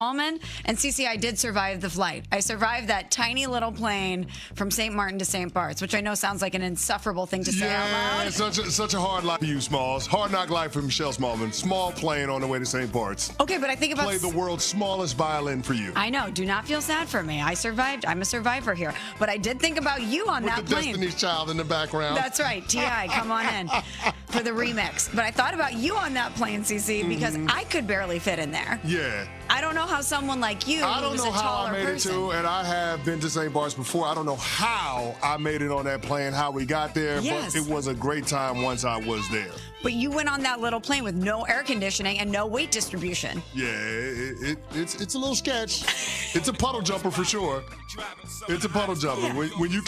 And Cece, I did survive the flight. I survived that tiny little plane from St. Martin to St. Bart's, which I know sounds like an insufferable thing to say out loud. Such a hard life for you, Smalls. Hard knock life for Michelle Smallman. Small plane on the way to St. Bart's. Okay, but I think about... Play the world's smallest violin for you. I know. Do not feel sad for me. I survived. I'm a survivor here. But I did think about you on that plane. With the Destiny's Child in the background. That's right. T.I., come on in for the remix. But I thought about you on that plane, Cece, because I could barely fit in there. Yeah. I don't know how someone like you, I don't who's know a how taller I made person. it to, and I have been to St. Bart's before. I don't know how I made it on that plane, how we got there, Yes. but it was a great time once I was there. But you went on that little plane with no air conditioning and no weight distribution. Yeah, it's a little sketch. It's a puddle jumper for sure. It's a puddle jumper. Yeah. When you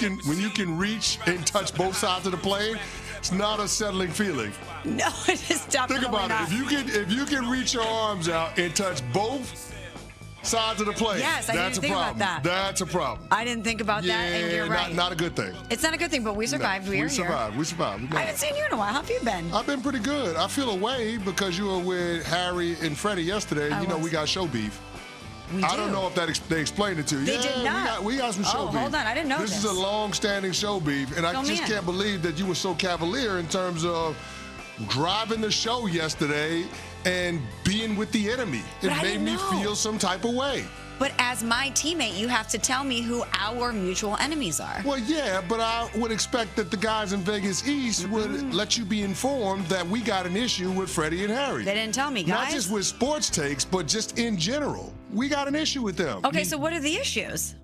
can reach and touch both sides of the plane, it's not a settling feeling. No, it is definitely Think about not. it. If you can reach your arms out and touch both sides of the plane, Yes, I that's didn't think a problem. about that. That's a problem. I didn't think about that, and you're right. Not a good thing. It's not a good thing, but we survived. No, We survived. here. We survived. I haven't seen you in a while. How have you been? I've been pretty good. I feel away because you were with Harry and Freddie yesterday. We got show beef. We do. I don't know if they explained it to you. They did not. We got some show beef. Hold on. I didn't know this. This is a long-standing show beef, and I just can't believe that you were so cavalier in terms of driving the show yesterday and being with the enemy. It made me feel some type of way. But as my teammate, you have to tell me who our mutual enemies are. Well, yeah, but I would expect that the guys in Vegas East would let you be informed that we got an issue with Freddie and Harry. They didn't tell me, guys. Not just with sports takes, but just in general. We got an issue with them. Okay, so what are the issues?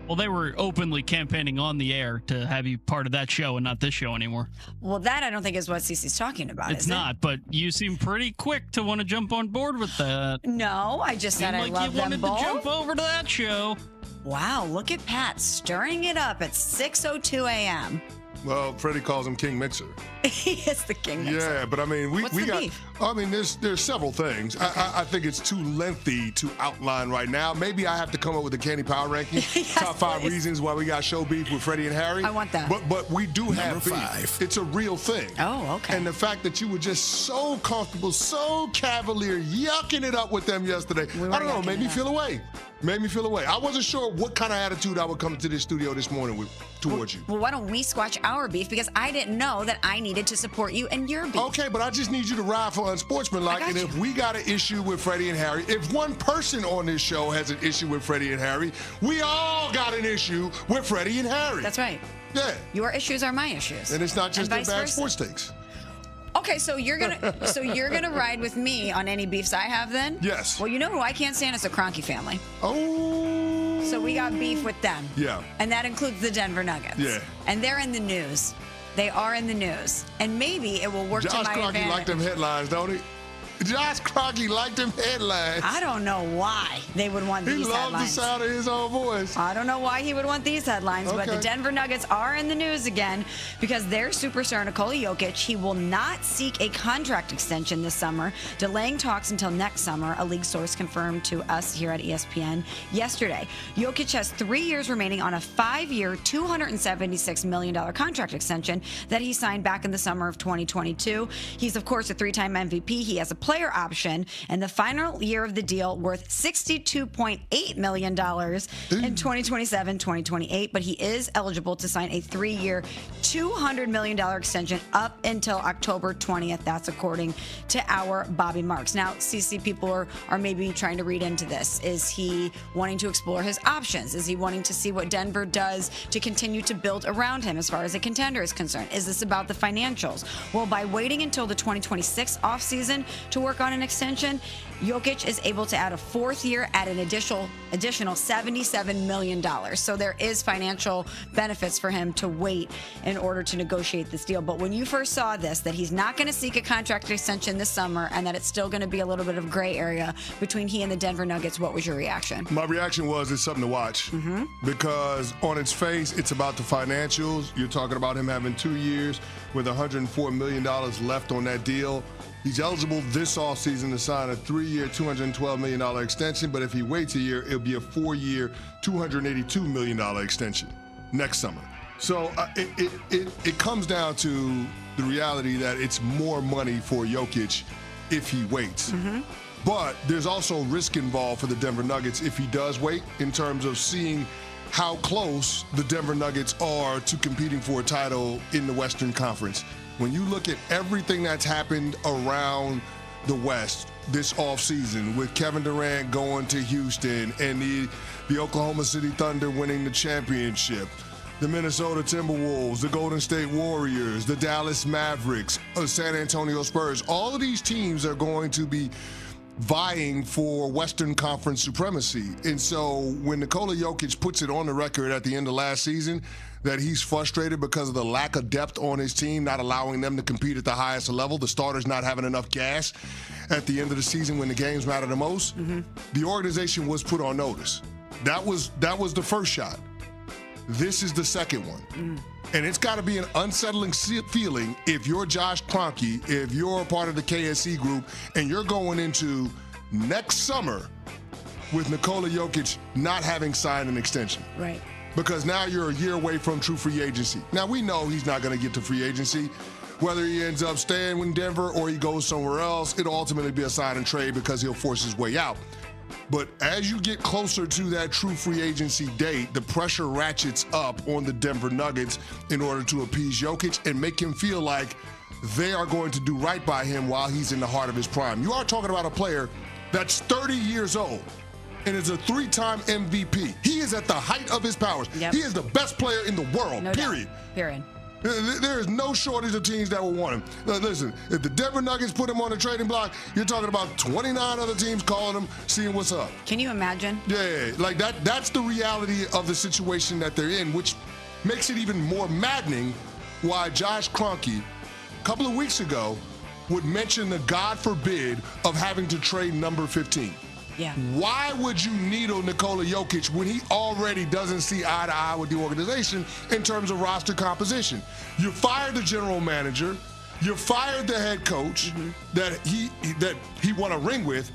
Well, they were openly campaigning on the air to have you part of that show and not this show anymore. Well, that I don't think is what Cece's talking about, It's not, but you seem pretty quick to want to jump on board with that. No, I just said I love them both. You wanted to jump over to that show. Wow, look at Pat stirring it up at 6:02 a.m. Well, Freddie calls him King Mixer. He is the King Mixer. Yeah, but I mean, we got. Beef? I mean, there's several things. Okay. I think it's too lengthy to outline right now. Maybe I have to come up with a candy power ranking. Yes, Top 5 please. reasons why we got show beef with Freddie and Harry. I want that. But we do have beef. 5. It's a real thing. Oh, okay. And the fact that you were just so comfortable, so cavalier, yucking it up with them yesterday, I don't know, made me feel away. Made me feel away. I wasn't sure what kind of attitude I would come to this studio this morning with towards you. Well, why don't we squash our beef? Because I didn't know that I needed to support you in your beef. Okay, but I just need you to ride for unsportsmanlike. And if we got an issue with Freddie and Harry, if one person on this show has an issue with Freddie and Harry, we all got an issue with Freddie and Harry. That's right. Yeah. Your issues are my issues. And it's not just the vice bad versa. sports takes. Okay, so you're gonna ride with me on any beefs I have then? Yes. Well, you know who I can't stand is the Kroenke family. Oh. So we got beef with them. Yeah. And that includes the Denver Nuggets. Yeah. And they're in the news. They are in the news. And maybe it will work to my advantage. Josh Kroenke like them headlines, don't he? Josh Kroenke liked them headlines. I don't know why they would want these headlines. He loves the sound of his own voice. I don't know why he would want these headlines, but the Denver Nuggets are in the news again because their superstar Nikola Jokic, he will not seek a contract extension this summer, delaying talks until next summer, a league source confirmed to us here at ESPN yesterday. Jokic has 3 years remaining on a 5-year, $276 million contract extension that he signed back in the summer of 2022. He's, of course, a 3-time MVP. He has a player option, and the final year of the deal worth $62.8 million in 2027-2028, but he is eligible to sign a 3-year, $200 million extension up until October 20th. That's according to our Bobby Marks. Now, CC, people are maybe trying to read into this. Is he wanting to explore his options? Is he wanting to see what Denver does to continue to build around him as far as a contender is concerned? Is this about the financials? Well, by waiting until the 2026 offseason to work on an extension, Jokic is able to add a 4th year at an additional $77 million. So there is financial benefits for him to wait in order to negotiate this deal. But when you first saw this, that he's not going to seek a contract extension this summer and that it's still going to be a little bit of gray area between he and the Denver Nuggets, what was your reaction? My reaction was it's something to watch because on its face, it's about the financials. You're talking about him having 2 years with $104 million left on that deal. He's eligible this offseason to sign a 3-year, $212 million extension, but if he waits a year, it'll be a 4-year, $282 million extension next summer. So it comes down to the reality that it's more money for Jokic if he waits. But there's also risk involved for the Denver Nuggets if he does wait, in terms of seeing how close the Denver Nuggets are to competing for a title in the Western Conference. When you look at everything that's happened around the West this offseason, with Kevin Durant going to Houston and the Oklahoma City Thunder winning the championship, the Minnesota Timberwolves, the Golden State Warriors, the Dallas Mavericks, San Antonio Spurs, all of these teams are going to be vying for Western Conference supremacy. And so when Nikola Jokic puts it on the record at the end of last season that he's frustrated because of the lack of depth on his team, not allowing them to compete at the highest level, the starters not having enough gas at the end of the season when the games matter the most, the organization was put on notice. That was the first shot. This is the second one. And it's got to be an unsettling feeling if you're Josh Kroenke, if you're a part of the KSE group, and you're going into next summer with Nikola Jokic not having signed an extension. Right. Because now you're a year away from true free agency. Now, we know he's not going to get to free agency. Whether he ends up staying in Denver or he goes somewhere else, it'll ultimately be a sign and trade because he'll force his way out. But as you get closer to that true free agency date, the pressure ratchets up on the Denver Nuggets in order to appease Jokic and make him feel like they are going to do right by him while he's in the heart of his prime. You are talking about a player that's 30 years old and is a 3-time MVP. He is at the height of his powers. Yep. He is the best player in the world, No period. doubt. Period. There is no shortage of teams that will want him. Listen, if the Denver Nuggets put him on the trading block, you're talking about 29 other teams calling him, seeing what's up. Can you imagine? Yeah, like that's the reality of the situation that they're in, which makes it even more maddening why Josh Kroenke, a couple of weeks ago, would mention the God forbid of having to trade number 15. Yeah. Why would you needle Nikola Jokic when he already doesn't see eye to eye with the organization in terms of roster composition? You fired the general manager, you fired the head coach that he won a ring with.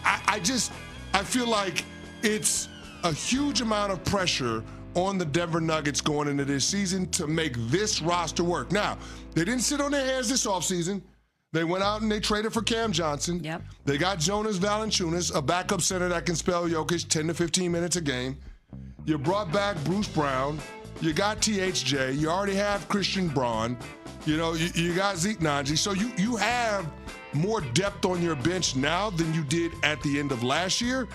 I feel like it's a huge amount of pressure on the Denver Nuggets going into this season to make this roster work. Now, they didn't sit on their hands this offseason. They went out and they traded for Cam Johnson. Yep. They got Jonas Valanciunas, a backup center that can spell Jokic 10 to 15 minutes a game. You brought back Bruce Brown. You got THJ. You already have Christian Braun. You know, you got Zeke Nnaji. So you have more depth on your bench now than you did at the end of last year,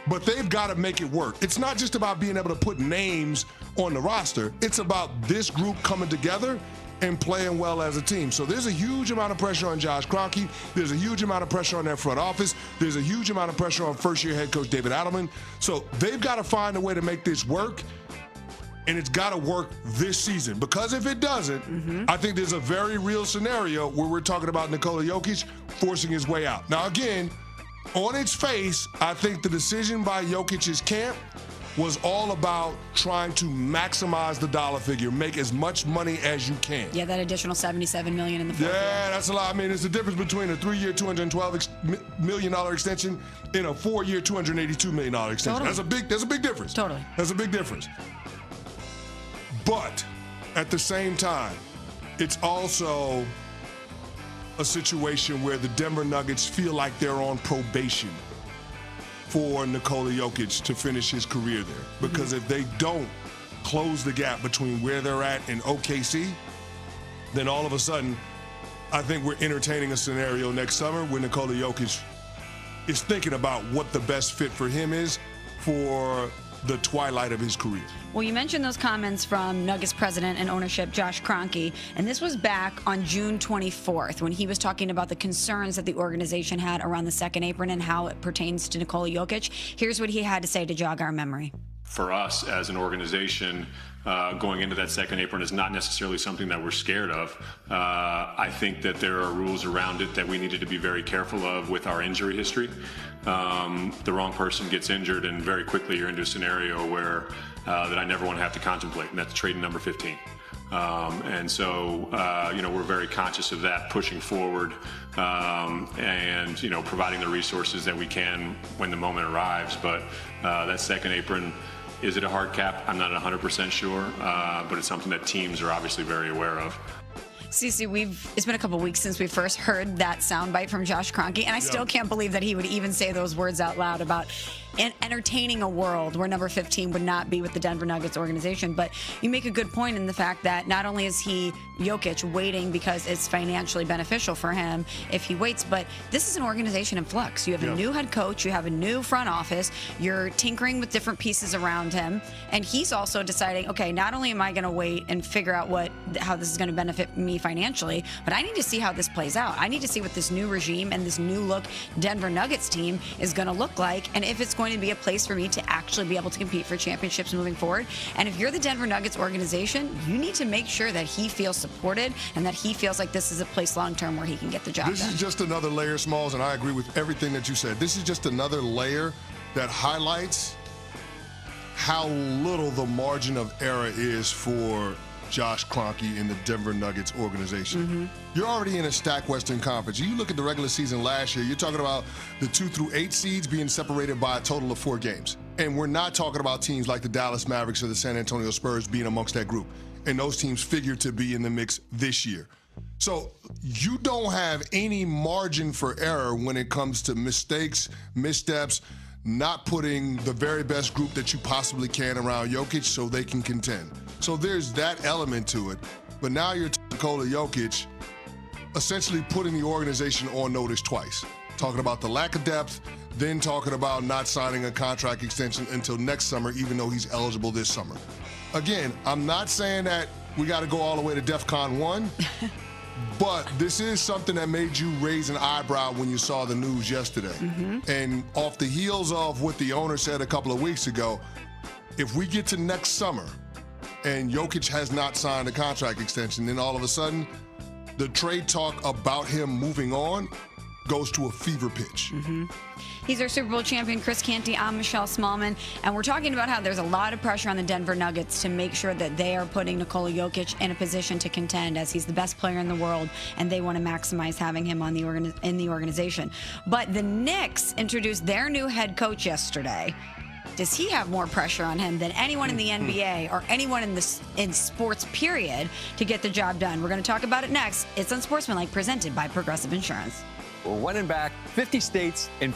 but they've got to make it work. It's not just about being able to put names on the roster. It's about this group coming together and playing well as a team. So there's a huge amount of pressure on Josh Kroenke. There's a huge amount of pressure on their front office. There's a huge amount of pressure on first-year head coach David Adelman. So they've got to find a way to make this work, and it's got to work this season. Because if it doesn't, I think there's a very real scenario where we're talking about Nikola Jokic forcing his way out. Now, again, on its face, I think the decision by Jokic's camp was all about trying to maximize the dollar figure, make as much money as you can. Yeah, that additional $77 million in the fourth year. Yeah, that's a lot. I mean, it's the difference between a 3-year, $212 million extension and a 4-year, $282 million extension. Totally. That's a big difference. Totally. That's a big difference. But at the same time, it's also a situation where the Denver Nuggets feel like they're on probation for Nikola Jokic to finish his career there. Because if they don't close the gap between where they're at and OKC, then all of a sudden, I think we're entertaining a scenario next summer where Nikola Jokic is thinking about what the best fit for him is for the twilight of his career. Well, you mentioned those comments from Nuggets president and ownership Josh Kroenke, and this was back on June 24th when he was talking about the concerns that the organization had around the second apron and how it pertains to Nikola Jokic. Here's what he had to say to jog our memory. For us as an organization, going into that second apron is not necessarily something that we're scared of. I think that there are rules around it that we needed to be very careful of with our injury history. The wrong person gets injured and very quickly you're into a scenario where that I never want to have to contemplate, and that's trading number 15. And so, we're very conscious of that pushing forward and, providing the resources that we can when the moment arrives. But that second apron, is it a hard cap? I'm not 100% sure, but it's something that teams are obviously very aware of. Cece, it's been a couple weeks since we first heard that soundbite from Josh Kroenke, and I still can't believe that he would even say those words out loud about entertaining a world where number 15 would not be with the Denver Nuggets organization. But you make a good point in the fact that not only is he, Jokic, waiting because it's financially beneficial for him if he waits, but this is an organization in flux. You have a new head coach, you have a new front office, you're tinkering with different pieces around him, and he's also deciding, okay, not only am I going to wait and figure out how this is going to benefit me financially, but I need to see how this plays out. I need to see what this new regime and this new look Denver Nuggets team is going to look like, and if it's going to be a place for me to actually be able to compete for championships moving forward. And if you're the Denver Nuggets organization, you need to make sure that he feels supported and that he feels like this is a place long-term where he can get the job done. This is just another layer, Smalls, and I agree with everything that you said. This is just another layer that highlights how little the margin of error is for Josh Kroenke in the Denver Nuggets organization. You're already in a stacked Western Conference. You look at the regular season last year, you're talking about the 2 through 8 seeds being separated by a total of 4 games. And we're not talking about teams like the Dallas Mavericks or the San Antonio Spurs being amongst that group. And those teams figure to be in the mix this year. So you don't have any margin for error when it comes to mistakes, missteps, not putting the very best group that you possibly can around Jokic so they can contend. So there's that element to it. But now you're Nikola Jokic essentially putting the organization on notice twice. Talking about the lack of depth, then talking about not signing a contract extension until next summer, even though he's eligible this summer. Again, I'm not saying that we got to go all the way to DEFCON 1, but this is something that made you raise an eyebrow when you saw the news yesterday. And off the heels of what the owner said a couple of weeks ago, if we get to next summer and Jokic has not signed a contract extension, then all of a sudden the trade talk about him moving on goes to a fever pitch. He's our Super Bowl champion, Chris Canty. I'm Michelle Smallman, and we're talking about how there's a lot of pressure on the Denver Nuggets to make sure that they are putting Nikola Jokic in a position to contend, as he's the best player in the world, and they want to maximize having him on in the organization. But the Knicks introduced their new head coach yesterday. Does he have more pressure on him than anyone in the NBA or anyone in sports, period, to get the job done? We're going to talk about it next. It's Unsportsmanlike, presented by Progressive Insurance. We're running back 50 states in